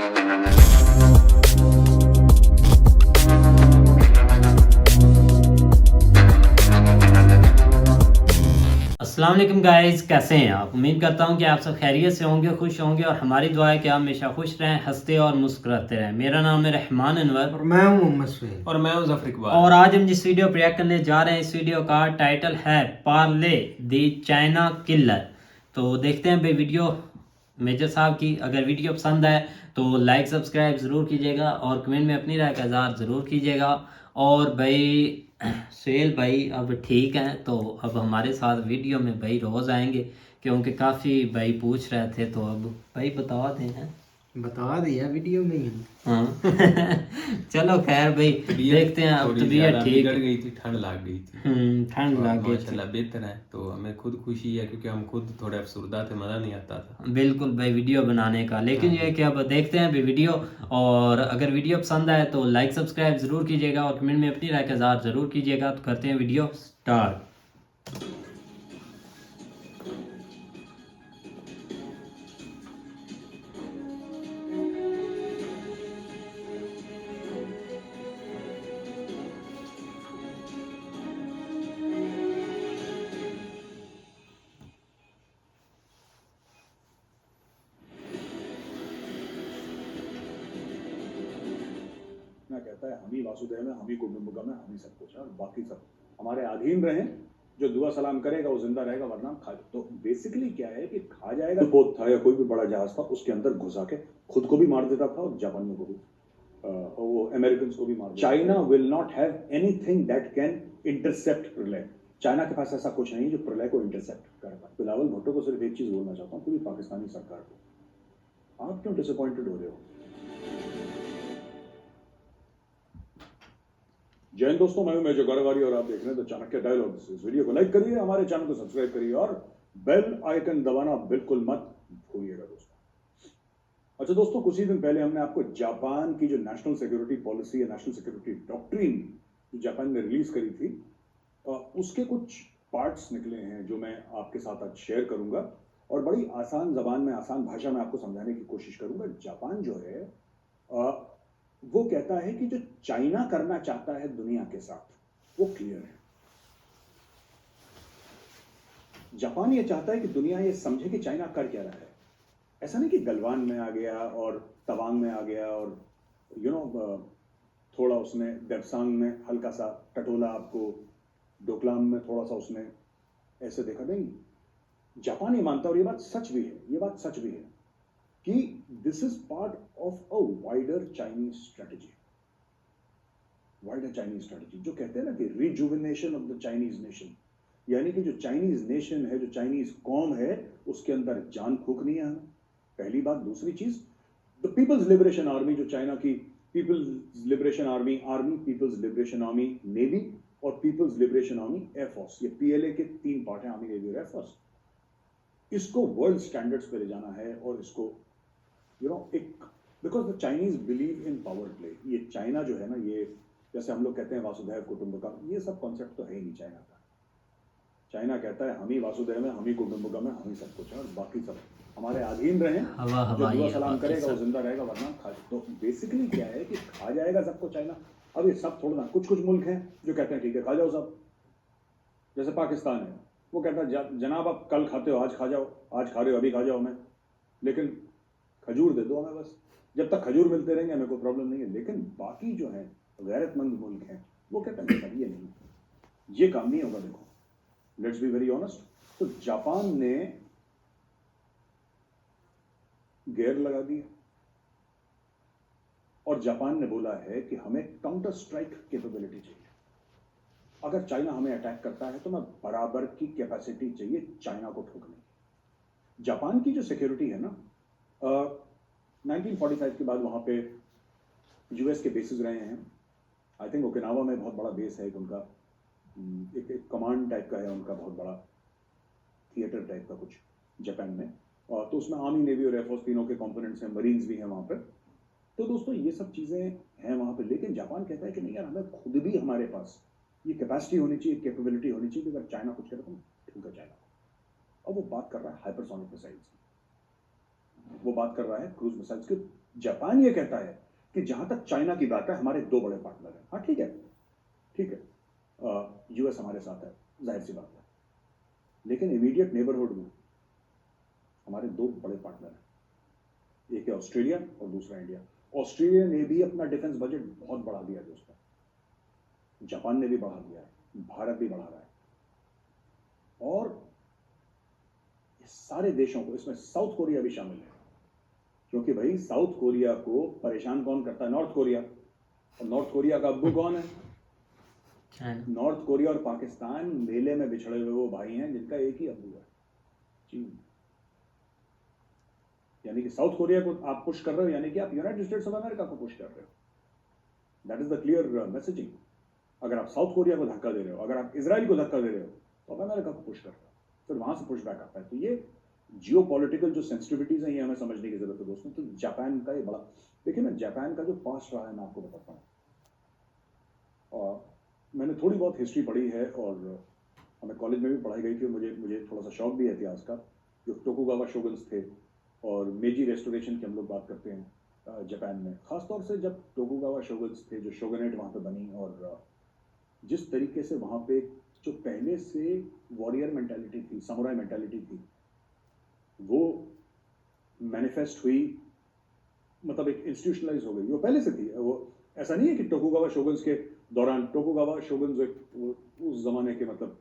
अस्सलाम वालेकुम गाइस, कैसे हैं आप? उम्मीद करता हूं कि आप सब खैरियत से होंगे, खुश होंगे और हमारी दुआ है कि आप हमेशा खुश रहें, हंसते और मुस्कुराते रहें। मेरा नाम है रहमान अनवर और मैं हूं मोहम्मद सुहेल और मैं हूं ज़फर इकबाल। और आज हम जिस वीडियो रिएक्ट करने जा रहे हैं, इस वीडियो का टाइटल है पार्ले द चाइना किलर। तो देखते हैं भाई वीडियो मेजर साहब की। अगर वीडियो पसंद आए तो लाइक सब्सक्राइब ज़रूर कीजिएगा और कमेंट में अपनी राय का इज़हार ज़रूर कीजिएगा। और भाई सुहेल भाई अब ठीक हैं, तो अब हमारे साथ वीडियो में भाई रोज़ आएंगे, क्योंकि काफ़ी भाई पूछ रहे थे। तो अब भाई बता दें हैं। बता दिया वीडियो में ही। हाँ चलो खैर भाई, देखते हैं। अब तबीयत ठीक बिगड़ गई थी, ठंड लग गई थी। ठंड और लग गई थी। माशाल्लाह बेहतर है, तो हमें खुद खुशी है क्योंकि हम खुद थोड़े अफसरदा थे, मज़ा नहीं आता था बिल्कुल भाई वीडियो बनाने का। लेकिन ये कि अब देखते हैं भाई वीडियो। और अगर वीडियो पसंद आए तो लाइक सब्सक्राइब ज़रूर कीजिएगा और कमेंट में अपनी राय का इज़हार ज़रूर कीजिएगा। तो करते हैं वीडियो स्टार्ट। ना कहता है हम ही वासुदेव हैं, हम ही कुटुंबकम है, हम ही सब कुछ है और बाकी सब हमारे अधीन रहें। जो दुआ सलाम करेगा वो जिंदा रहेगा, वरना खा। तो बेसिकली क्या है कि खा जाएगा। पोत था या कोई भी बड़ा जहाज था, उसके अंदर घुसा के खुद को भी मार देता था और जापानियों को भी, और वो अमेरिकन को भी मार देता। China will not have anything that can intercept प्रलय। चाइना के पास ऐसा कुछ नहीं जो प्रलय को इंटरसेप्ट कर पाए। बिलावल भुट्टो को सिर्फ एक चीज बोलना चाहता हूँ पूरी पाकिस्तानी सरकार को, आप क्यों डिसअपॉइंटेड हो रहे हो? जय हिंद दोस्तों, मैं हूं मेजर गौरवारी और आप देख रहे हैं द चाणक्य डायलॉग्स। इस वीडियो को लाइक करिए, हमारे चैनल को सब्सक्राइब करिए और बेल आइकन दबाना बिल्कुल मत भूलिएगा दोस्तों। अच्छा दोस्तों, कुछ ही दिन पहले हमने आपको जापान की जो नेशनल सिक्योरिटी पॉलिसी या नेशनल सिक्योरिटी डॉक्ट्रिन जो जापान ने रिलीज करी थी, उसके कुछ पार्ट्स निकले हैं जो मैं आपके साथ आज शेयर करूंगा और बड़ी आसान जबान में, आसान भाषा में आपको समझाने की कोशिश करूंगा। जापान जो है वो कहता है कि जो चाइना करना चाहता है दुनिया के साथ वो क्लियर है। जापान ये चाहता है कि दुनिया ये समझे कि चाइना कर क्या रहा है। ऐसा नहीं कि गलवान में आ गया और तवांग में आ गया और थोड़ा उसने देवसांग में हल्का सा टटोला, आपको डोकलाम में थोड़ा सा उसने ऐसे देखा। नहीं, जापान ये मानता, और ये बात सच भी है, ये बात सच भी है कि this is part of a wider Chinese strategy. Wider Chinese strategy जो कहते हैं ना कि rejuvenation of the Chinese nation, यानी कि जो चाइनीज नेशन है, जो चाइनीज कौम है, उसके अंदर जान फूकनी है हमें, पहली बात। दूसरी चीज, द पीपल्स लिबरेशन आर्मी, जो चाइना की People's Liberation Army, People's Liberation Army navy और पीपल्स लिबरेशन आर्मी एयरफोर्स, ये पीएलए के तीन पार्ट हैं, आर्मी नेवी और एयरफोर्स। इसको वर्ल्ड स्टैंडर्ड्स पे ले जाना है और इसको एक, because the Chinese believe in power play. ये चाइना जो है ना, ये जैसे हम लोग कहते हैं वासुदेव कुटुंबकम, ये सब कॉन्सेप्ट तो है ही नहीं चाइना का। चाइना कहता है हम ही वासुदेव हैं, हम ही कुटुंबकम है, हम ही सब कुछ है और बाकी सब हमारे अधीन रहें। जो दुआ सलाम करेगा वो जिंदा रहेगा, वरना खा। तो बेसिकली क्या है कि खा जाएगा सबको चाइना। अब ये सब थोड़ा ना, कुछ कुछ मुल्क हैं जो कहते हैं ठीक है खा जाओ सब। जैसे पाकिस्तान है, वो कहता है जनाब आप कल खाते हो आज खा जाओ, आज खा रहे हो अभी खा जाओ हमें, लेकिन खजूर दे दो हमें बस। जब तक खजूर मिलते रहेंगे हमें कोई प्रॉब्लम नहीं है। लेकिन बाकी जो है गैरतमंद मुल्क हैं, वो कहते हैं ये नहीं, ये काम नहीं होगा। देखो, लेट्स बी वेरी ऑनेस्ट। तो जापान ने गेयर लगा दिया और जापान ने बोला है कि हमें काउंटर स्ट्राइक कैपेबिलिटी चाहिए। अगर चाइना हमें अटैक करता है तो मैं बराबर की कैपेसिटी चाहिए चाइना को ठोकने की। जापान की जो सिक्योरिटी है ना, 1945 के बाद वहां पे यूएस के बेसिस रहे हैं। आई थिंक ओकिनावा में बहुत बड़ा बेस है उनका, एक कमांड टाइप का है उनका, बहुत बड़ा थिएटर टाइप का कुछ जापान में। और तो उसमें आर्मी नेवी और एयरफोर्स तीनों के कंपोनेंट्स हैं, मरीन्स भी हैं वहां पर। तो दोस्तों ये सब चीजें हैं वहां पर। लेकिन जापान कहता है कि नहीं यार, हमें खुद भी हमारे पास ये कैपेसिटी होनी चाहिए, कैपेबिलिटी होनी चाहिए कि अगर चाइना कुछ करे तो ठीक है चाइना। और वो बात कर रहा है हाइपरसोनिक मिसाइल्स की, वो बात कर रहा है क्रूज मिसाइल्स की। जापान ये कहता है कि जहां तक चाइना की बात है हमारे दो बड़े पार्टनर हैं। हाँ ठीक है, ठीक है, यूएस हमारे साथ है, जाहिर सी बात है, लेकिन इमीडिएट नेबरहुड में हमारे दो बड़े पार्टनर हैं, एक है ऑस्ट्रेलिया और दूसरा इंडिया। ऑस्ट्रेलिया ने भी अपना डिफेंस बजट बहुत बढ़ा दिया दोस्तों, जापान ने भी बढ़ा दिया है, भारत भी बढ़ा रहा है, और ये सारे देशों को, इसमें साउथ कोरिया भी शामिल है, क्योंकि भाई साउथ कोरिया को परेशान कौन करता है? North Korea. और नॉर्थ कोरिया का अब्बू कौन है? चाइना। नॉर्थ कोरिया और पाकिस्तान मेले में बिछड़े हुए वो भाई हैं जिनका एक ही अब्बू है, चीन। यानी कि साउथ कोरिया को आप पुश कर रहे हो, यानी कि आप यूनाइटेड स्टेट्स ऑफ अमेरिका को पुश कर रहे हो। That is the clear messaging. अगर आप साउथ कोरिया को धक्का दे रहे हो, अगर आप इजराइल को धक्का दे रहे हो, तो आप अमेरिका को पुश कर रहे हो, फिर वहां से पुश बैक आता है। तो ये जियो पॉलिटिकल जो सेंसिटिविटीज हैं, ये हमें समझने की जरूरत है दोस्तों। तो जापान का ये बड़ा, देखिए मैं जापान का जो पास्ट रहा है मैं आपको बताता हूँ, और मैंने थोड़ी बहुत हिस्ट्री पढ़ी है, और हमें कॉलेज में भी पढ़ाई गई थी, और मुझे थोड़ा सा शौक भी है इतिहास का। जो टोकुगावा शोगन्स थे और मेजी रेस्टोरेशन की हम लोग बात करते हैं जापान में, खासतौर से जब टोकुगावा शोगन्स थे, जो शोगनेट वहाँ पे बनी, और जिस तरीके से वहाँ पे जो पहले से वॉरियर मेंटालिटी थी, समुराई मेंटालिटी थी, वो मैनिफेस्ट हुई, मतलब एक इंस्टीट्यूशनलाइज हो गई। वो पहले से थी, वो ऐसा नहीं है कि टोकुगावा शोगन्स के दौरान, टोकुगावा शोगन्स उस जमाने के मतलब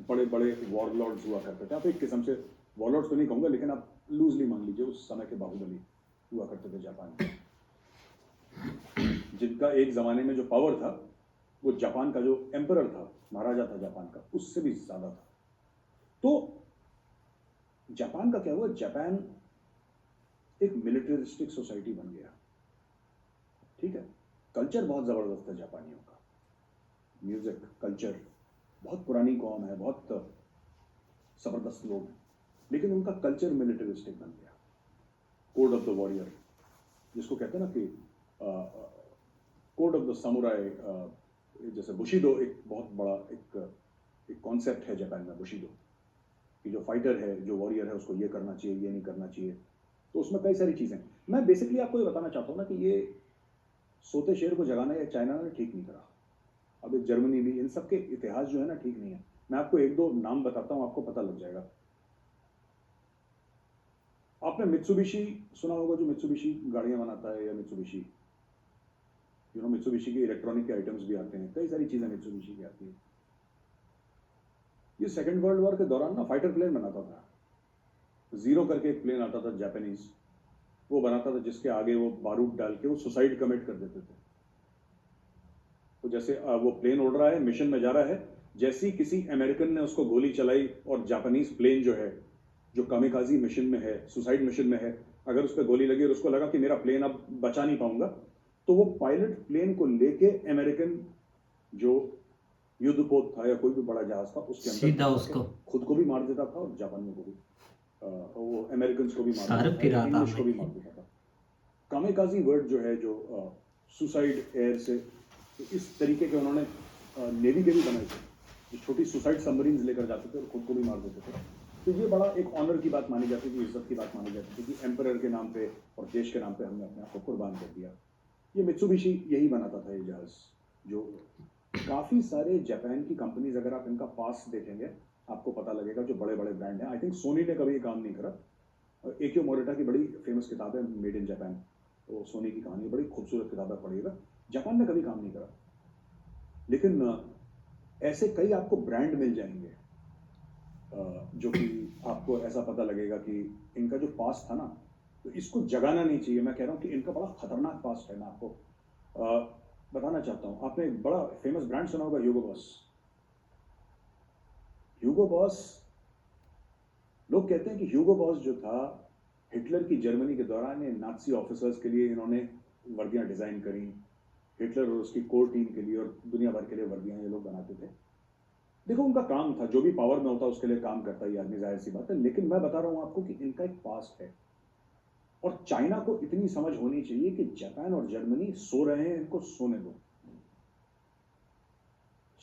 बड़े बड़े वॉरलॉर्ड्स हुआ करते थे। आप एक किस्म से वॉरलॉर्ड्स तो नहीं कहूँगा, लेकिन आप लूजली मान लीजिए उस समय के बाहुबली हुआ करते थे जापान में, जिनका एक जमाने में जो पावर था वो जापान का जो एम्परर था, महाराजा था जापान का, उससे भी ज्यादा था। तो जापान का क्या हुआ? जापान एक मिलिटरिस्टिक सोसाइटी बन गया, ठीक है। कल्चर बहुत जबरदस्त है जापानियों का, म्यूजिक कल्चर, बहुत पुरानी कौम है, बहुत जबरदस्त लोग हैं, लेकिन उनका कल्चर मिलिटरिस्टिक बन गया। कोड ऑफ द वॉरियर जिसको कहते हैं ना कि कोड ऑफ द समुराई, जैसे बुशिदो एक बहुत बड़ा एक कॉन्सेप्ट है जापान में, बुशिदो कि जो फाइटर है, जो वॉरियर है, उसको ये करना चाहिए, ये नहीं करना चाहिए। तो उसमें कई सारी चीजें, मैं बेसिकली आपको ये बताना चाहता हूँ ना कि ये सोते शेर को जगाना या चाइना ने ठीक नहीं करा, अब एक जर्मनी भी, इन सब के इतिहास जो है ना ठीक नहीं है। मैं आपको एक दो नाम बताता हूँ, आपको पता लग जाएगा। आपने मित्सुबिशी सुना होगा, जो मित्सुबिशी गाड़ियां बनाता है, या मित्सुबिशी मित्सुबिशी के इलेक्ट्रॉनिक के आइटम्स भी आते हैं, कई सारी चीजें मित्सुबिशी की आती है। ये सेकेंड वर्ल्ड वॉर के दौरान ना फाइटर प्लेन बनाता था, जीरो करके एक प्लेन आता था जापानीज, वो बनाता था, जिसके आगे वो बारूद डाल के वो सुसाइड कमिट कर देते थे। तो जैसे वो प्लेन उड़ रहा है, मिशन में जा रहा है, जैसे ही किसी अमेरिकन ने उसको गोली चलाई और जापानीज प्लेन जो है, जो कामिकाजी मिशन में है, सुसाइड मिशन में है, अगर उस पर गोली लगी और उसको लगा कि मेरा प्लेन अब बचा नहीं पाऊंगा, तो वो पायलट प्लेन को लेके अमेरिकन जो युद्धपोत था या कोई भी बड़ा जहाज था उसके अंदर सीधा उसको खुद को भी मार देता था, और जापानियों को भी, वो अमेरिकन को भी मार सर देता फिरा था, था इंग्लिश को भी मार देता था। कामिकाजी वर्ड जो है, जो सुसाइड एयर से, तो इस तरीके के उन्होंने नेवी के भी बनाए थे, जो छोटी सुसाइड सबमरीन्स लेकर जाते थे और खुद को भी मार देते थे। तो ये बड़ा एक ऑनर की बात मानी जाती थी, इज्जत की बात मानी जाती थी कि एम्परर के नाम पे और देश के नाम पे हमने अपने आप को कुर्बान कर दिया। ये मित्सुबिशी यही बनाता था, ये जहाज। जो काफ़ी सारे जापान की कंपनीज, अगर आप इनका पास देखेंगे आपको पता लगेगा, जो बड़े बड़े ब्रांड हैं। आई थिंक सोनी ने कभी ये काम नहीं करा। एकियो मोरिटा की बड़ी फेमस किताब है मेड इन जापान, तो सोनी की कहानी, बड़ी खूबसूरत किताब है, पढ़िएगा। जापान ने कभी काम नहीं करा, लेकिन ऐसे कई आपको ब्रांड मिल जाएंगे जो कि आपको ऐसा पता लगेगा कि इनका जो पास्ट था ना, तो इसको जगाना नहीं चाहिए। मैं कह रहा हूँ कि इनका बड़ा खतरनाक पास्ट है। मैं आपको बताना चाहता हूँ, आपने एक बड़ा फेमस ब्रांड सुना होगा, ह्यूगो बॉस। ह्यूगो बॉस, लोग कहते हैं कि ह्यूगो बॉस जो था, हिटलर की जर्मनी के दौरान ये नाजी ऑफिसर्स के लिए इन्होंने वर्दियां डिजाइन करी, हिटलर और उसकी कोर टीम के लिए और दुनिया भर के लिए वर्दियां ये लोग बनाते थे। देखो, उनका काम था, जो भी पावर में होता उसके लिए काम करता ही आदमी, जाहिर सी बात है। लेकिन मैं बता रहा हूं आपको कि इनका एक पास्ट है, और चाइना को इतनी समझ होनी चाहिए कि जापान और जर्मनी सो रहे हैं, इनको सोने दो।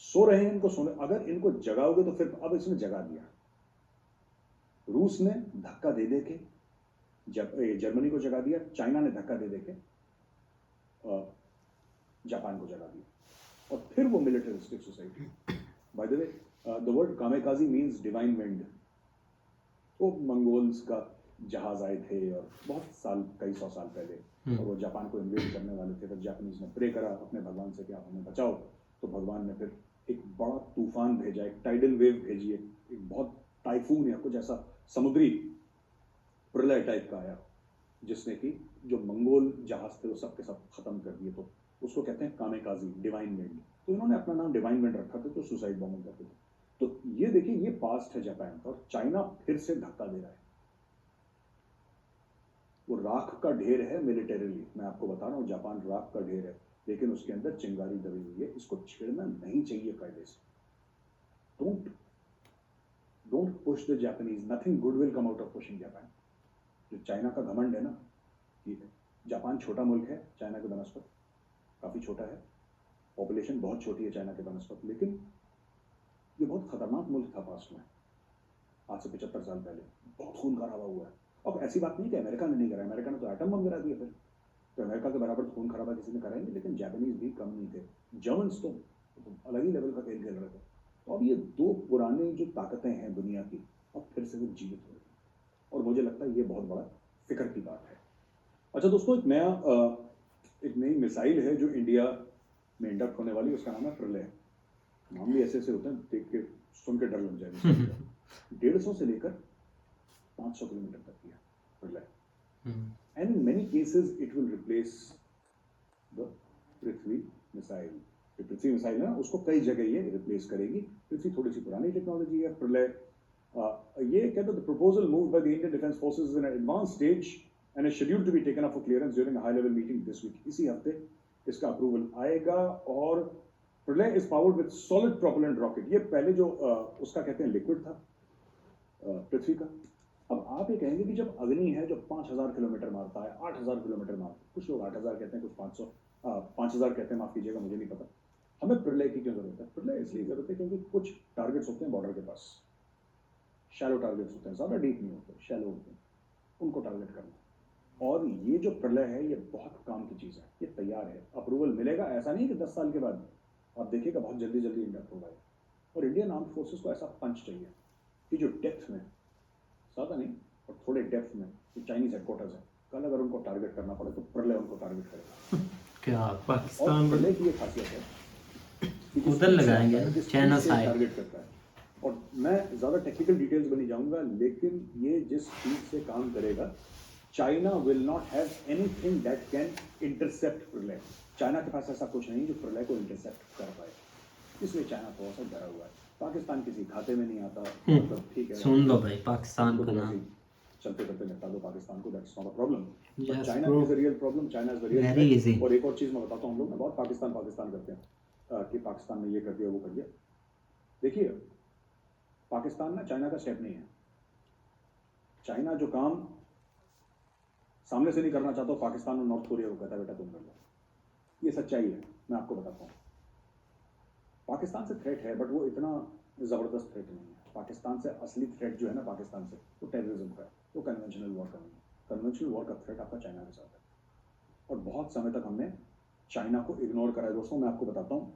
सो रहे हैं, इनको सोने, अगर इनको जगाओगे तो फिर, अब इसने जगा दिया। रूस ने धक्का दे दे के जब जर्मनी को जगा दिया, चाइना ने धक्का दे देके जापान को जगा दिया, और फिर वो militaristic society. By the way, the word kamikaze means divine wind. वो मंगोल्स का जहाज आए थे और बहुत साल, कई सौ साल पहले, और वो जापान को इन्वेड करने वाले थे। फिर जापानीज ने प्रे करा अपने भगवान से कि आप हमें बचाओ, तो भगवान ने फिर एक बड़ा तूफान भेजा, एक टाइडल वेव भेजी, एक बहुत टाइफून या कुछ ऐसा समुद्री प्रलय टाइप का आया, जिसने कि जो मंगोल जहाज थे वो सब के सब खत्म कर दिए। तो उसको कहते हैं कामेकाजी, डिवाइन विंड। तो इन्होंने अपना नाम डिवाइन विंड रखा था, तो सुसाइड बॉम्बिंग करते थे। तो ये देखिए, ये पास्ट है जापान का, और चाइना फिर से धक्का दे रहा है। वो राख का ढेर है मिलिटरीली, मैं आपको बता रहा हूँ, जापान राख का ढेर है, लेकिन उसके अंदर चिंगारी दबी हुई है। इसको छेड़ना नहीं चाहिए कायदे से। Don't push the Japanese, nothing good will come out of pushing Japan. जो चाइना का घमंड है ना, कि जापान छोटा मुल्क है चाइना के बनस्पत, काफी छोटा है, पॉपुलेशन बहुत छोटी है चाइना के बनस्पत, लेकिन ये बहुत खतरनाक मुल्क था पास्ट में, आज से 75 साल पहले। बहुत खून खराबा हुआ है। अब ऐसी बात नहीं कि अमेरिका ने नहीं करा, अमेरिका ने तो एटम बम गिरा दिया, फिर तो अमेरिका के बराबर खून खराबा किसी ने कराएंगे, लेकिन जापानीज भी कम नहीं थे। जर्मन्स तो अलग ही लेवल का खेल खेल रहे थे। तो अब ये दो पुरानी जो ताकतें हैं दुनिया की, अब फिर से वो जीवित हो रही हैं, और मुझे लगता है ये बहुत बड़ा फिक्र की बात है। अच्छा दोस्तों, एक नई मिसाइल है जो इंडिया में इंडक्ट होने वाली है, उसका नाम है प्रलय। नाम भी ऐसे ऐसे होते हैं, देख के सुन के डर लग जाएगा। 150 से लेकर 500 किलोमीटर तक की है प्रलय, and in many cases it will replace the Prithvi missile. जो पृथ्वी मिसाइल है ना, उसको कई जगह ये रिप्लेस करेगी। पृथ्वी थोड़ी सी पुरानी टेक्नोलॉजी है। प्रलय ये कहते हैं, the proposal moved by the Indian defence forces is in an advance stage and is scheduled to be taken up for clearance during a high level meeting this week. इसी हफ्ते इसका अप्रूवल आएगा। और Pralay is powered with solid propellant rocket. ये पहले जो उसका कहते हैं लिक्विड था पृथ्वी का। अब आप ये कहेंगे कि जब अग्नि है जो 5000 किलोमीटर मारता है, 8000 किलोमीटर मारता है, कुछ लोग 8000 कहते हैं, कुछ 5000 कहते हैं, माफ कीजिएगा, मुझे नहीं पता, हमें प्रलय की क्यों जरूरत है? प्रलय इसलिए जरूरत है क्योंकि कुछ टारगेट्स होते हैं बॉर्डर के पास, शैलो टारगेट्स होते हैं, ज्यादा डीप नहीं होते, शैलो होते हैं, उनको टारगेट करना। और ये जो प्रलय है ये बहुत काम की चीज है, ये तैयार है, अप्रूवल मिलेगा। ऐसा नहीं कि 10 साल के बाद, आप देखिएगा बहुत जल्दी जल्दी इंडक्ट होगा। और इंडियन आर्म्ड फोर्सेस को ऐसा पंच चाहिए कि जो डेप्थ में, ज्यादा नहीं और थोड़े डेप्थ में, जो चाइनीज हेडक्वार्टर्स है, कल अगर उनको टारगेट करना पड़े तो प्रलय उनको टारगेट करेगा। क्या और पाकिस्तान प्रलय की ये खासियत है कि उधर लगाएंगे चाइना साइड। टारगेट करता है। और मैं ज्यादा टेक्निकल डिटेल्स में नहीं जाऊंगा, लेकिन ये जिस स्पीड से काम करेगा, China will not have anything that can intercept प्रलय। चाइना के पास ऐसा कुछ नहीं जो प्रलय को इंटरसेप्ट कर पाए, इसलिए चाइना थोड़ा सा डरा हुआ है। पाकिस्तान किसी खाते में नहीं आता, मतलब ठीक है, सुन लो भाई, पाकिस्तान को ना चलते चलते निपटा दो पाकिस्तान को, that's not a problem. Yes, China bro. Is a real problem, China is a real Very easy. और एक और चीज मैं बताता हूँ, हम लोग ना बहुत पाकिस्तान पाकिस्तान करते हैं कि पाकिस्तान ने ये कर दिया वो कर दिया। देखिए, पाकिस्तान ना चाइना का स्टेप नहीं है। चाइना जो काम सामने से नहीं करना चाहता, पाकिस्तान और नॉर्थ कोरिया को कहता है बेटा तुम कर लो। ये सच्चाई है, मैं आपको बताता हूँ। पाकिस्तान से थ्रेट है, बट वो इतना जबरदस्त थ्रेट नहीं है। पाकिस्तान से असली थ्रेट जो है ना, पाकिस्तान से, वो टेररिज्म का है, वो कन्वेंशनल वॉर का नहीं है। कन्वेंशनल वॉर का थ्रेट आपका चाइना के साथ है, और बहुत समय तक हमने चाइना को इग्नोर करा है। दोस्तों मैं आपको बताता हूँ,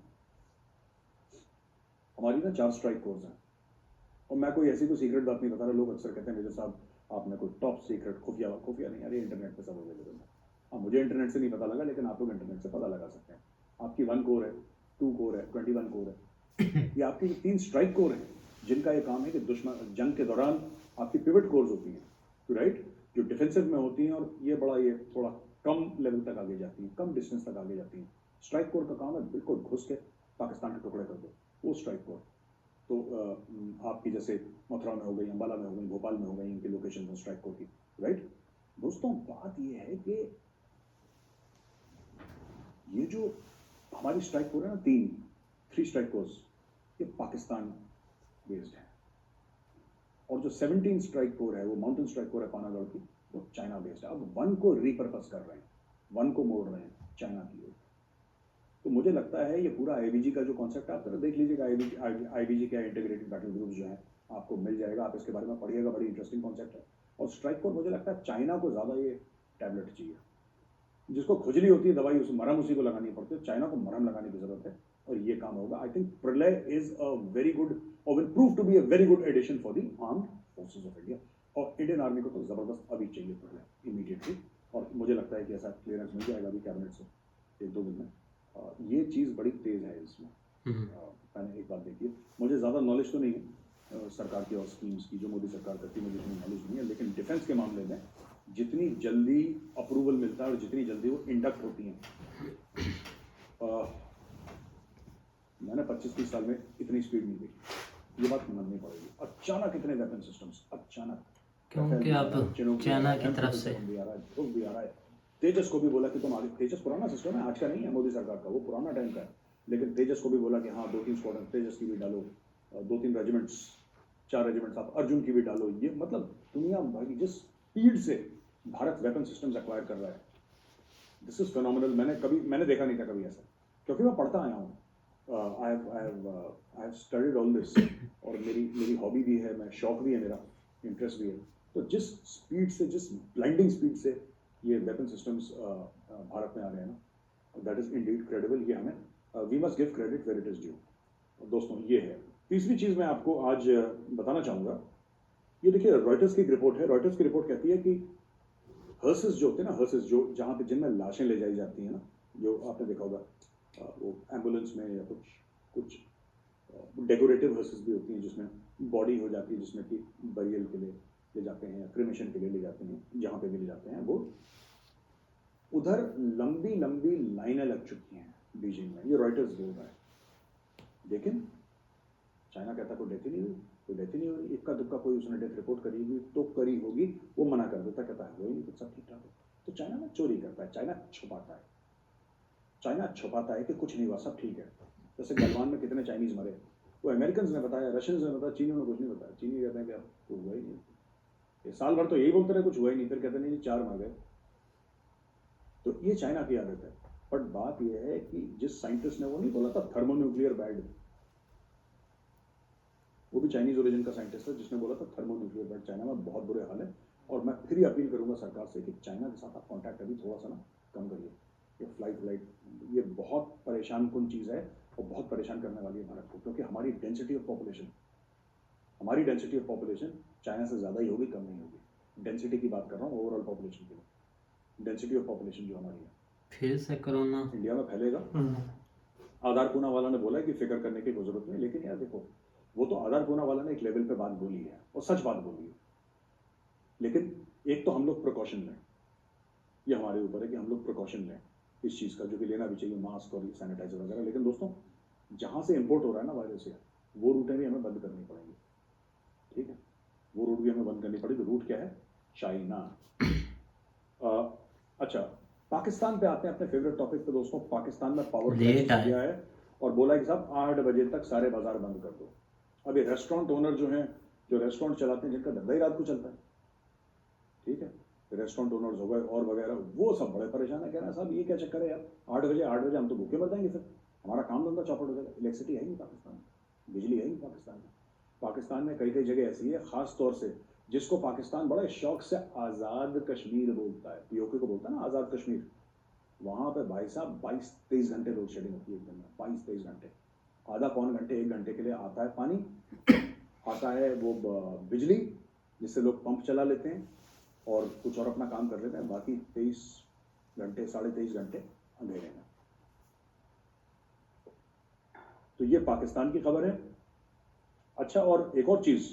हमारी ना 4 स्ट्राइक कोर्स हैं, और मैं कोई ऐसी कोई सीक्रेट बात नहीं बता रहा। लोग अक्सर कहते हैं मेजर साहब आपने कोई टॉप सीक्रेट खुफिया नहीं, अरे इंटरनेट पे सब अवेलेबल है। हाँ, मुझे इंटरनेट से नहीं पता लगा, लेकिन आप लोग इंटरनेट से पता लगा सकते हैं। आपकी 1 कोर है, 2 कोर है, 21 कोर है, ये आपकी 3 स्ट्राइक कोर है, जिनका ये काम है कि दुश्मन जंग के दौरान आपकी पिवट कोर्स होती हैं, तो राइट, जो डिफेंसिव में होती हैं, और ये थोड़ा कम लेवल तक आगे जाती हैं, कम डिस्टेंस तक आगे जाती हैं। स्ट्राइक कोर का काम है बिल्कुल घुस के पाकिस्तान के टुकड़े कर दो, वो स्ट्राइक कोर। तो आपकी जैसे मथुरा में हो गई, अंबाला में हो गई, भोपाल में हो गई, इनकी लोकेशन है स्ट्राइक कोर की, राइट। दोस्तों बात ये है कि ये जो हमारी स्ट्राइक कोर है ना, 3 स्ट्राइक कोर्स, ये पाकिस्तान बेस्ड है, और जो 17 स्ट्राइक कोर है, वो माउंटेन स्ट्राइक कोर है पानागढ़ की, वो चाइना बेस्ड है। अब 1 को रिपर्पस कर रहे हैं, 1 को मोड़ रहे हैं चाइना की ओर। तो मुझे लगता है ये पूरा आईबीजी का जो कॉन्सेप्ट है, आप जरा देख लीजिएगा, आईबीजी क्या इंटीग्रेटेड बैटल ग्रुप जो है, आपको मिल जाएगा, आप इसके बारे में पढ़िएगा, बड़ी इंटरेस्टिंग कॉन्सेप्ट है। और स्ट्राइक कोर्स मुझे लगता है चाइना को ज़्यादा ये टैबलेट चाहिए। जिसको खुजली होती है दवाई, उस मरहम उसी को लगानी पड़ती है, चाइना को मरहम लगाने की जरूरत है और ये काम होगा। I think Pralay is a very good और will prove to be a very good addition for the armed forces of India. और इंडियन आर्मी को तो जबरदस्त अभी चाहिए प्रलय इमीडिएटली, और मुझे लगता है कि ऐसा क्लियरेंस मिल जाएगा अभी कैबिनेट से 1-2 दिन में। ये चीज़ बड़ी तेज है इसमें। मैंने एक बात देखी है, मुझे ज़्यादा नॉलेज तो नहीं है सरकार की और स्कीम्स की जो मोदी सरकार करती है, मुझे इतनी नॉलेज नहीं है, लेकिन डिफेंस के मामले में जितनी जल्दी अप्रूवल मिलता है और जितनी जल्दी वो इंडक्ट होती हैं, मैंने 25-30 साल में इतनी स्पीड नहीं देखी। ये बात माननी पड़ेगी। अचानक इतने वेपन सिस्टम्स, अचानक, क्योंकि अब चाइना की तरफ से भी आ रहा है। तेजस को भी बोला कि तुम आगे, तेजस पुराना सिस्टम है, आज का नहीं है मोदी सरकार का, वो पुराना टाइम का है, लेकिन तेजस को भी बोला कि हाँ 2-3 स्क्वाड्रन तेजस की भी डालो, 2-3 रेजिमेंट्स, 4 रेजिमेंट्स आप अर्जुन की भी डालो। ये मतलब दुनिया भर की जिस स्पीड से भारत वेपन सिस्टम्स एक्वायर कर रहा है, दिस इज फिनोमिनल। मैंने देखा नहीं था कभी ऐसा, क्योंकि मैं पढ़ता आया हूँ। I have studied all this, और मेरी हॉबी भी है, मैं शौक भी है, मेरा इंटरेस्ट भी है। तो जिस स्पीड से, जिस ब्लाइंडिंग स्पीड से ये वेपन सिस्टम्स भारत में आ रहे हैं ना, दैट इज इंडीड क्रेडिबल। ये हमें we must give credit where it is due. दोस्तों ये है तीसरी चीज़ मैं आपको आज बताना चाहूँगा। ये देखिए रॉयटर्स की रिपोर्ट है। रॉयटर्स की रिपोर्ट कहती है कि हर्सेस जो होते हैं ना, हर्सेस जो जहाँ पे जिनमें लाशें ले जाई जाती हैं ना, जो आपने देखा होगा वो एम्बुलेंस में या कुछ डेकोरेटिव हर्सेस भी होती हैं जिसमें बॉडी हो जाती है, जिसमें कि बरियल के लिए ले जाते हैं या क्रिमेशन के लिए ले जाते हैं, जहाँ पे भी ले जाते हैं, वो उधर लंबी लंबी लाइनें लग चुकी हैं बीजिंग में। ये रॉयटर्स बोल रहा है। लेकिन चाइना कहता कोई डेथ ही नहीं हुई, कोई डेथ ही नहीं हुई। इक्का दुक्का कोई उसने डेथ रिपोर्ट करी हुई तो करी होगी, वो मना कर देता, कहता है वही नहीं, कुछ सब ठीक ठाक है। तो चाइना में चोरी करता है, चाइना छुपाता है कि कुछ नहीं हुआ, सब ठीक है। जैसे गलवान में कितने चाइनीज मरे, वो अमेरिकन ने बताया, रशियंस ने बताया, चीनियों ने कुछ नहीं बताया। चीनी कहते हैं कि अब कुछ हुआ ही नहीं, ये साल भर तो यही बोलते रहे कुछ हुआ ही नहीं, फिर कहते नहीं 4 मर गए। तो ये चाइना की आदत है। बट बात यह है कि जिस साइंटिस्ट ने वो नहीं बोला था थर्मोन्यूक्लियर बैड, वो भी चाइनीज ओरिजिन का साइंटिस्ट है जिसने बोला था थर्मोन्यूक्लियर बैड, चाइना में बहुत बुरे हाल है। और मैं फिर ही अपील करूंगा सरकार से कि चाइना के साथ आप कॉन्टैक्ट अभी थोड़ा सा ना कम करिए। ये फ्लाइट ये बहुत परेशान कुन चीज़ है और बहुत परेशान करने वाली है भारत को, क्योंकि हमारी डेंसिटी ऑफ पॉपुलेशन चाइना से ज़्यादा ही होगी, कम नहीं होगी। डेंसिटी की बात कर रहा हूँ, ओवरऑल पॉपुलेशन की, डेंसिटी ऑफ पॉपुलेशन जो हमारी है। फिर से कोरोना इंडिया में फैलेगा। आधार पूना वाला ने बोला है कि फिक्र करने की कोई जरूरत नहीं, लेकिन यार देखो, वो तो आधार पूना वाला ने एक लेवल पे बात बोली है और सच बात बोली है, लेकिन एक तो हम लोग प्रिकॉशन लें, ये हमारे ऊपर है कि हम लोग प्रिकॉशन लें इस चीज़ का, जो कि लेना भी चाहिए, मास्क और सैनिटाइजर वगैरह। लेकिन दोस्तों जहाँ से इंपोर्ट हो रहा है ना वायरस, वो रूटें भी हमें बंद करनी पड़ेंगी, ठीक है, वो रूट भी हमें बंद करनी पड़ेगी। रूट क्या है? चाइना। अच्छा, पाकिस्तान पे आते हैं अपने फेवरेट टॉपिक पे दोस्तों। पाकिस्तान में पावर लेट आए गया है और बोला कि साहब 8 बजे तक सारे बाजार बंद कर दो। अब ये रेस्टोरेंट ओनर जो हैं, जो रेस्टोरेंट चलाते हैं, जिनका धंधा ही रात को चलता है, ठीक है, रेस्टोरेंट ओनर्स हो गए और वगैरह, वो सब बड़े परेशान है, कह रहे हैं साहब ये क्या चक्कर है यार, 8 बजे हम तो भूखे मर जाएंगे, फिर हमारा काम धंधा चौपट हो जाएगा। इलेक्ट्रिसिटी है नहीं पाकिस्तान में, बिजली है नहीं पाकिस्तान में। पाकिस्तान में कई जगह ऐसी है, खास तौर से जिसको पाकिस्तान बड़ा शौक से आज़ाद कश्मीर बोलता है, पीओके को बोलता है ना आज़ाद कश्मीर, वहाँ पे भाई साहब 22-23 घंटे लोड शेडिंग होती है एक दिन में, 22-23 घंटे, आधा पौन घंटे 1 घंटे के लिए आता है पानी, आता है वो बिजली जिससे लोग पंप चला लेते हैं और कुछ और अपना काम कर लेते हैं, बाकी 23 घंटे 23.5 घंटे अंधेरे में। तो ये पाकिस्तान की खबर है। अच्छा, और एक और चीज़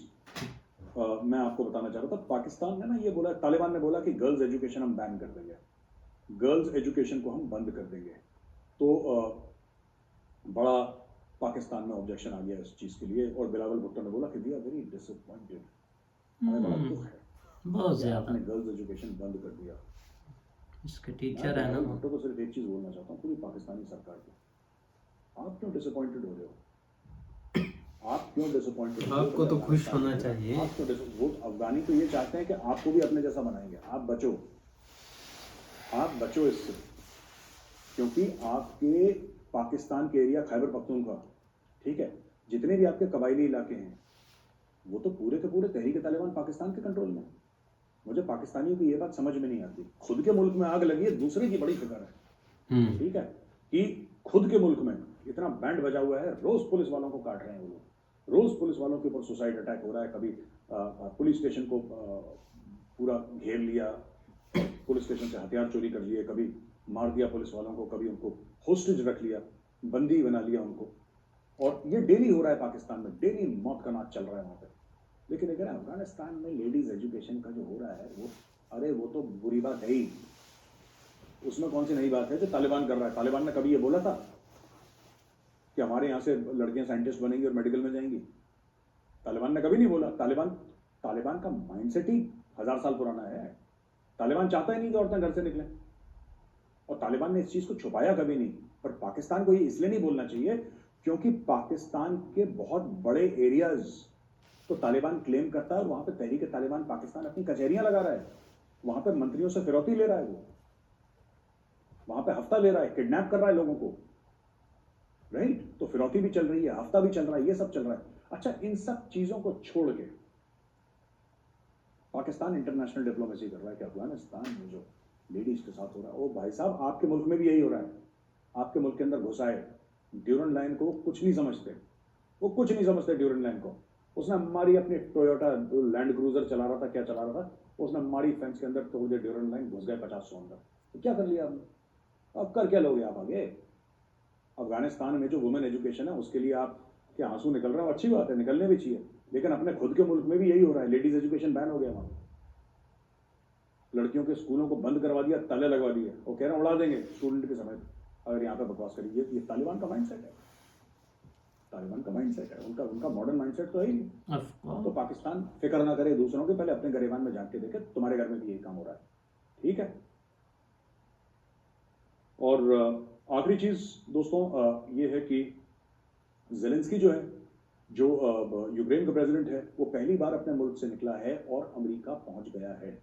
मैं आपको बताना चाह रहा था, पाकिस्तान ने ना ये बोला, तालिबान ने बोला कि गर्ल्स एजुकेशन हम बैन कर देंगे, गर्ल्स एजुकेशन को हम बंद कर देंगे। तो बड़ा पाकिस्तान में ऑब्जेक्शन आ गया इस चीज़ के लिए, और बिलावल भुट्टो ने बोला कि वी आर वेरी डिसअपॉइंटेड, हमें बड़ा दुख है बहुत ज़्यादा, आपने गर्ल्स एजुकेशन बंद कर दिया। इसके टीचर है ना वो। भुट्टो को सिर्फ एक चीज़ बोलना चाहता हूँ पूरी पाकिस्तानी सरकार को, आप क्यों डिसअपॉइंटेड हो रहे हो? आप क्यों डिसअपॉइंटेड? आपको तो खुश होना चाहिए। आप तो वो अफगानी तो ये चाहते हैं कि आपको भी अपने जैसा बनाएंगे, आप बचो इससे, क्योंकि आपके पाकिस्तान के एरिया खैबर पख्तूनख्वा, ठीक है, जितने भी आपके कबायली इलाके हैं, वो तो पूरे के पूरे तहरीक तालिबान पाकिस्तान के कंट्रोल में। मुझे पाकिस्तानियों की ये बात समझ में नहीं आती, खुद के मुल्क में आग लगी है, दूसरे की बड़ी फिक्र है, ठीक है, कि खुद के मुल्क में इतना बैंड बजा हुआ है, रोज पुलिस वालों को काट रहे हैं वो लोग, रोज पुलिस वालों के ऊपर सुसाइड अटैक हो रहा है, कभी पुलिस स्टेशन को पूरा घेर लिया, पुलिस स्टेशन से हथियार चोरी कर लिए, कभी मार दिया पुलिस वालों को, कभी उनको होस्टेज रख लिया, बंदी बना लिया उनको, और ये डेली हो रहा है पाकिस्तान में, डेली मौत का नाच चल रहा है वहाँ पे। लेकिन अगर अफगानिस्तान में लेडीज एजुकेशन का जो हो रहा है वो, अरे वो तो बुरी बात है ही, उसमें कौन सी नई बात है जो तालिबान कर रहा है? तालिबान ने कभी ये बोला था कि हमारे यहाँ से लड़कियां साइंटिस्ट बनेंगी और मेडिकल में जाएंगी? तालिबान ने कभी नहीं बोला। तालिबान का माइंडसेट ही 1000 साल पुराना है। तालिबान चाहता ही नहीं कि औरतें घर से निकलें, और तालिबान ने इस चीज को छुपाया कभी नहीं। पर पाकिस्तान को ये इसलिए नहीं बोलना चाहिए क्योंकि पाकिस्तान के बहुत बड़े एरियाज तो तालिबान क्लेम करता है, और वहां पे तहरीक तालिबान पाकिस्तान अपनी कचहरियां लगा रहा है, वहां पे मंत्रियों से फिरौती ले रहा है, वो वहां पे हफ्ता ले रहा है, किडनैप कर रहा है लोगों को, राइट? तो फिरौती भी चल रही है, हफ्ता भी चल रहा है, ये सब चल रहा है। अच्छा, इन सब चीजों को छोड़ के पाकिस्तान इंटरनेशनल डिप्लोमेसी कर रहा है कि अफगानिस्तान में जो लेडीज के साथ हो रहा है, ओ भाई साहब, आपके मुल्क में भी यही हो रहा है। आपके मुल्क के अंदर घुसा है, ड्यूरन लाइन को कुछ नहीं समझते, वो कुछ नहीं समझते ड्यूरन लाइन को। उसने हमारी अपनी टोयोटा लैंड क्रूजर चला रहा था, क्या चला रहा था, उसने हमारी फेंस के अंदर तोड़ दिया ड्यूरन लाइन, घुस गए 50-100 अंदर। तो क्या कर लिया आपने? अब कर क्या लोगे आप आगे? अफगानिस्तान में जो वुमेन एजुकेशन है उसके लिए आप क्या आंसू निकल रहा है? अच्छी बात है, निकलने भी चाहिए, लेकिन अपने खुद के मुल्क में भी यही हो रहा है। लेडीज एजुकेशन बैन हो गया वहां, लड़कियों के स्कूलों को बंद करवा दिया, ताले लगवा दिए, वो कह रहे हैं उड़ा देंगे स्टूडेंट के समेत अगर यहाँ पे बकवास करिए। ये तालिबान का माइंडसेट है, तालिबान का माइंडसेट है, उनका मॉडर्न माइंडसेट तो है ही नहीं। तो पाकिस्तान फिक्र ना करे दूसरों के, पहले अपने गरेबान में जाके देखे तुम्हारे घर में भी यही काम हो रहा है, ठीक है? और आखिरी चीज दोस्तों ये है कि ज़ेलेंस्की जो है, जो यूक्रेन का प्रेसिडेंट है, वो पहली बार अपने मुल्क से निकला है और अमेरिका पहुंच गया है।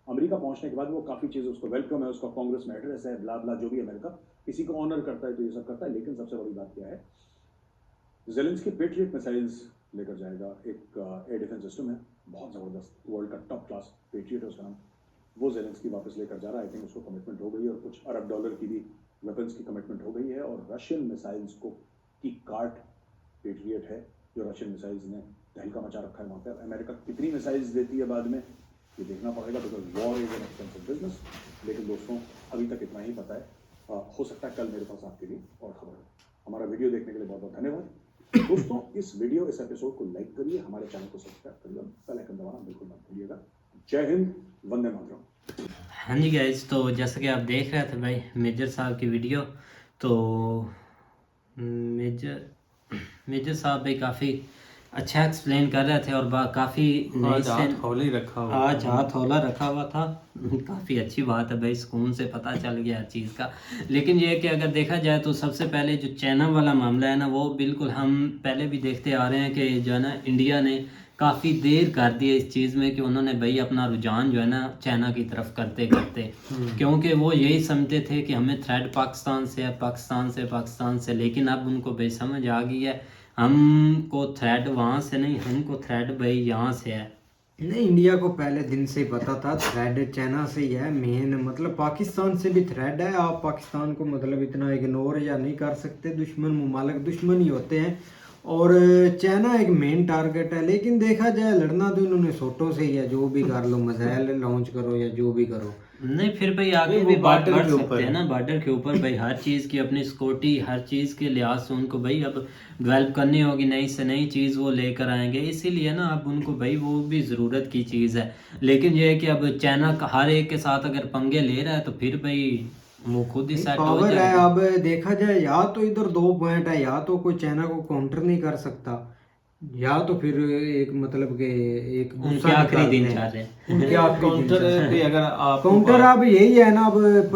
अमेरिका पहुंचने के बाद वो काफी चीजें, उसको वेलकम है, उसका कांग्रेस में एड्रेस है, ब्ला ब्ला, जो भी अमेरिका किसी को ऑनर करता है तो ये सब करता है। लेकिन सबसे बड़ी बात क्या है, ज़ेलेंस्की पेट्रियट मिसाइल्स लेकर जाएगा। एक एयर डिफेंस सिस्टम है बहुत जबरदस्त, वर्ल्ड का टॉप क्लास पेट्रियट है उसका नाम, वो ज़ेलेंस्की वापस लेकर जा रहा है। आई थिंक उसको कमिटमेंट हो गई है, और कुछ अरब डॉलर की भी वेपन्स की कमिटमेंट हो गई है। और रशियन मिसाइल्स को की कार्ट पेट्रियट है, जो रशियन मिसाइल्स ने तहलका मचा रखा है वहाँ पर। अमेरिका कितनी मिसाइल्स देती है बाद में ये देखना पड़ेगा, because war is an expensive business. लेकिन दोस्तों अभी तक इतना ही पता है, हो सकता है कल मेरे पास आपके लिए और खबर है। हमारा वीडियो देखने के लिए बहुत बहुत धन्यवाद दोस्तों। इस एपिसोड को लाइक करिए, हमारे चैनल को सब्सक्राइब करिए, बेल आइकन दबाना बिल्कुल मत भूलिएगा। जय हिंद, वंदे मातरम। हाँ जी गाइज, तो जैसा कि आप देख रहे थे भाई मेजर साहब की वीडियो, तो मेजर साहब भाई काफ़ी अच्छा एक्सप्लेन कर रहे थे, और काफ़ी आज हाथ हौले रखा हुआ, आज हाथ हौला रखा हुआ था। काफ़ी अच्छी बात है भाई, सुकून से पता चल गया हर चीज़ का। लेकिन ये है कि अगर देखा जाए तो सबसे पहले जो चाइना वाला मामला है ना, वो बिल्कुल हम पहले भी देखते आ रहे हैं कि जो है ना, इंडिया ने काफ़ी देर कर दी है इस चीज़ में कि उन्होंने भाई अपना रुझान जो है ना चाइना की तरफ करते करते, क्योंकि वो यही समझते थे कि हमें थ्रेट पाकिस्तान से है, पाकिस्तान से। लेकिन अब उनको भाई समझ आ गई है, हमको थ्रेट वहाँ से नहीं, हमको थ्रेट भाई यहाँ से है। नहीं, इंडिया को पहले दिन से ही पता था थ्रेड चाइना से ही है मेन, मतलब पाकिस्तान से भी थ्रेड है। आप पाकिस्तान को मतलब इतना इग्नोर या नहीं कर सकते, दुश्मन मुमालिक दुश्मन ही होते हैं, और चाइना एक मेन टारगेट है। लेकिन देखा जाए लड़ना तो इन्होंने सोटों से ही है, जो भी कर लो, मिसाइल लॉन्च करो या जो भी करो। नहीं फिर भाई आगे भी बात बढ़ सकते हैं ना, बॉर्डर के ऊपर भाई हर चीज़ की अपनी सिक्योरिटी, हर चीज़ के लिहाज से उनको भाई अब डेवलप करनी होगी, नई से नई चीज़ वो लेकर आएंगे। इसीलिए ना अब उनको भाई वो भी ज़रूरत की चीज़ है। लेकिन ये है कि अब चाइना हर एक के साथ अगर पंगे ले रहा है तो फिर भाई वो खुद ही सेट हो पावर है। जाएगा। अब देखा जाए या तो इधर 2 पॉइंट है, या तो कोई चाइना को काउंटर नहीं कर सकता, या तो फिर एक मतलब के एक उनके आखिरी दिन जा रहे हैं। उनके आखिरी दिन काउंटर चल रहे हैं। पे अगर आप काउंटर अब यही है ना, अब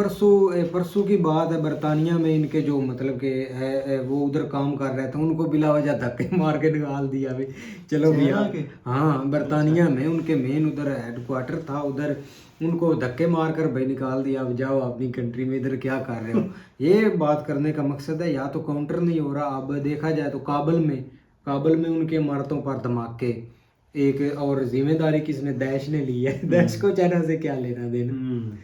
परसों की बात है, बरतानिया में इनके जो मतलब के है वो उधर काम कर रहे थे, उनको बिला वजह धक्के मार के निकाल दिया भाई। चलो भैया, हाँ बरतानिया में उनके मेन उधर हेडक्वार्टर था, उधर उनको धक्के मार कर भाई निकाल दिया। अब जाओ अपनी कंट्री में, इधर क्या कर रहे हो। ये बात करने का मकसद है, या तो काउंटर नहीं हो रहा। अब देखा जाए तो काबुल में उनके इमारतों पर धमाके, एक और जिम्मेदारी किसने, दैश ने ली है। दैश को चाइना से क्या लेना देना।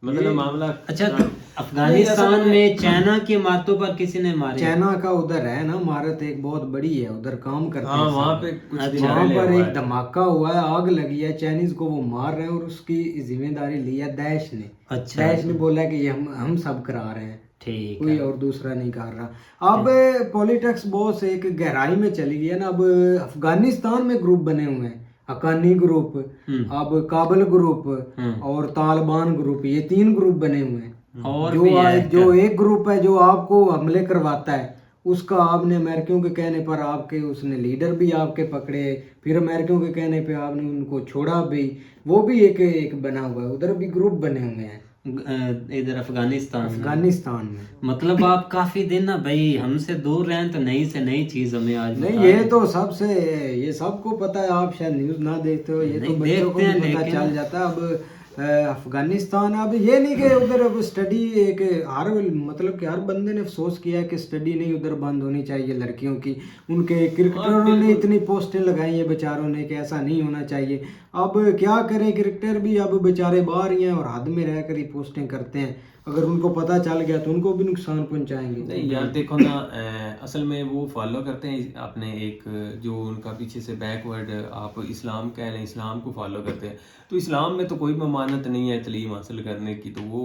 मतलब मामला अच्छा, तो अफगानिस्तान में चाइना की इमारतों पर किसी ने मारे? चाइना का उधर है ना इमारत एक बहुत बड़ी है, उधर काम करते हाँ हैं वहाँ सब। पे कुछ दिन वहाँ पहले पर हुआ एक है। धमाका हुआ है, आग लगी है, चाइनीज को वो मार रहे हैं और उसकी जिम्मेदारी ली है दैश ने। अच्छा, दैश ने बोला कि ये हम सब करा रहे हैं, ठीक कोई है। और दूसरा नहीं कर रहा। अब पॉलिटिक्स बहुत एक गहराई में चली गई है ना। अब अफगानिस्तान में ग्रुप बने हुए हैं, हक्कानी ग्रुप, अब काबल ग्रुप और तालिबान ग्रुप, ये 3 ग्रुप बने हुए हैं। और जो भी है जो एक ग्रुप है जो आपको हमले करवाता है, उसका आपने अमेरिकियों के कहने पर आपके उसने लीडर भी आपके पकड़े, फिर अमेरिकियों के कहने पे आपने उनको छोड़ा भी, वो भी एक बना हुआ है। उधर भी ग्रुप बने हुए हैं इधर अफगानिस्तान में। मतलब आप काफी दिन ना भाई हमसे दूर रहें तो नई से नई चीज हमें आज नहीं बता ये रहे हैं। तो सबसे, ये सबको पता है, आप शायद न्यूज़ ना देखते हो, ये तो नहीं, बच्चों को देखते भी हैं, पता लेकिन- चल जाता है। अब अफगानिस्तान, अब ये नहीं कि उधर अब स्टडी एक हर मतलब कि हर बंदे ने अफसोस किया है कि स्टडी नहीं उधर बंद होनी चाहिए लड़कियों की। उनके क्रिकेटरों ने इतनी पोस्टें लगाई हैं बेचारों ने कि ऐसा नहीं होना चाहिए। अब क्या करें, क्रिकेटर भी अब बेचारे बाहर ही हैं और हद में रहकर ही पोस्टें करते हैं। अगर उनको पता चल गया तो उनको भी नुकसान पहुंचाएंगे। नहीं यार देखो ना, असल में वो फॉलो करते हैं अपने एक जो उनका पीछे से बैकवर्ड आप इस्लाम कह लें, इस्लाम को फॉलो करते हैं। तो इस्लाम में तो कोई ममानत नहीं है तलीम हासिल करने की, तो वो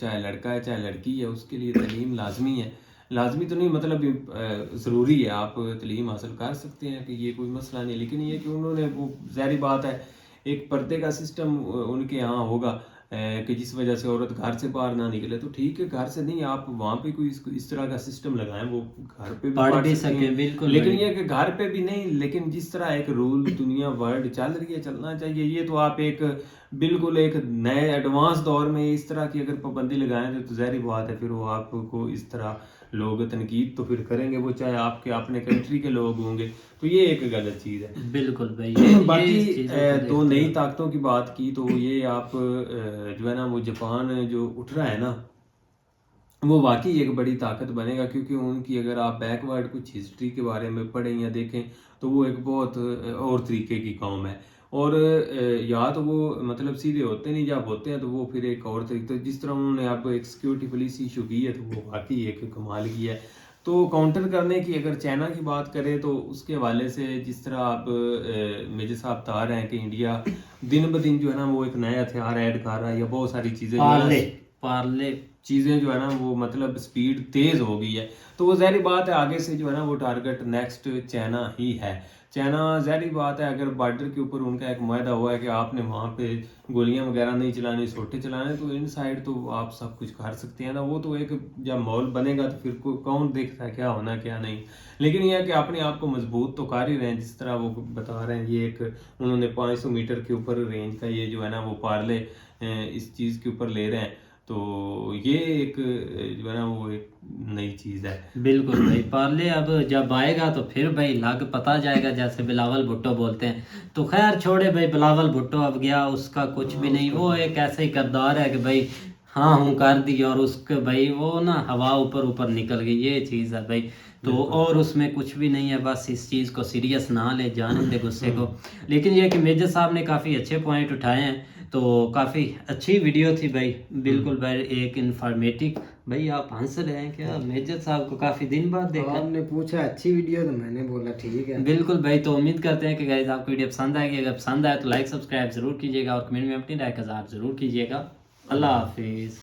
चाहे लड़का है चाहे लड़की है उसके लिए तलीम लाजमी है। लाजमी तो नहीं मतलब ज़रूरी है, आप तलीम हासिल कर सकते हैं कि ये कोई मसला नहीं। लेकिन ये कि उन्होंने वो ज़ाहिर बात है एक पर्दे का सिस्टम उनके यहाँ होगा कि जिस वजह से औरत घर से बाहर ना निकले, तो ठीक है घर से नहीं, आप वहाँ पे कोई इस तरह का सिस्टम लगाएं, वो घर पे भी पढ़ पढ़ भी सकती सके, हैं। बिल्कुल लेकिन भाई। ये कि घर पे भी नहीं, लेकिन जिस तरह एक रूल दुनिया वर्ल्ड चल रही है चलना चाहिए। ये तो आप एक बिल्कुल एक नए एडवांस दौर में इस तरह की अगर पाबंदी लगाएं तो जाहिर बात है फिर वो आपको इस तरह लोग तनकीद तो फिर करेंगे, वो चाहे आपके अपने कंट्री के लोग होंगे। तो ये एक गलत चीज़ है। बिल्कुल भाई, ये बाकी इस चीज़ों को दो देखते नई हैं। ताकतों की बात की तो ये आप जो है ना वो जापान जो उठ रहा है ना, वो वाकई एक बड़ी ताकत बनेगा, क्योंकि उनकी अगर आप बैकवर्ड कुछ हिस्ट्री के बारे में पढ़ें या देखें तो वो एक बहुत और तरीके की कौम है। और या तो वो मतलब सीधे होते नहीं, जब होते हैं तो वो फिर एक और तरीके, तो जिस तरह उन्होंने अब एक सिक्योरिटी पॉलिसी इशू की है तो वो वाकई एक कमाल की है। तो काउंटर करने की अगर चाइना की बात करें तो उसके हवाले से जिस तरह आप मेजर साहब बता रहे हैं कि इंडिया दिन ब दिन जो है ना वो एक नया हथियार ऐड कर रहा है या बहुत सारी चीज़ें पार्ले चीज़ें जो है ना वो मतलब स्पीड तेज़ हो गई है, तो वो ज़ाहिर बात है आगे से जो है ना वो टारगेट नेक्स्ट चाइना ही है। चाइना ज़ाहिर बात है अगर बॉर्डर के ऊपर उनका एक मुआहदा हुआ है कि आपने वहाँ पे गोलियां वगैरह नहीं चलानी, सोटे चलाने, तो इन साइड तो आप सब कुछ कर सकते हैं ना। वो तो एक जब माहौल बनेगा तो फिर कौन देखता है क्या होना क्या नहीं। लेकिन यह है कि अपने आप को मजबूत तो कर ही रहे हैं, जिस तरह वो बता रहे हैं। ये एक उन्होंने 500 मीटर के ऊपर रेंज का ये जो है ना वो पार्ले इस चीज़ के ऊपर ले रहे हैं, तो ये एक जो है ना वो एक नई चीज़ है। बिल्कुल भाई। पार्ले अब जब आएगा तो फिर भाई लाग पता जाएगा, जैसे बिलावल भुट्टो बोलते हैं। तो खैर छोड़े भाई, बिलावल भुट्टो अब गया, उसका कुछ भी नहीं। वो एक ऐसा ही किरदार है कि भाई हाँ हूँ कर दी और उसके भाई वो ना हवा ऊपर ऊपर निकल गई, ये चीज़ है भाई। तो और उसमें कुछ भी नहीं है, बस इस चीज़ को सीरियस ना ले, जाने दे गुस्से को। लेकिन ये कि मेजर साहब ने काफ़ी अच्छे पॉइंट उठाए हैं, तो काफ़ी अच्छी वीडियो थी भाई। बिल्कुल भाई, एक इन्फॉर्मेटिव। भाई आप हंस रहे हैं क्या? मेजर साहब को काफ़ी दिन बाद देखा। आपने पूछा अच्छी वीडियो तो मैंने बोला ठीक है। बिल्कुल भाई, तो उम्मीद करते हैं कि गाइस आपको वीडियो पसंद आएगी। अगर पसंद आए तो लाइक सब्सक्राइब जरूर कीजिएगा और कमेंट में अपनी राय का इज़हार जरूर कीजिएगा। अल्लाह हाफिज़।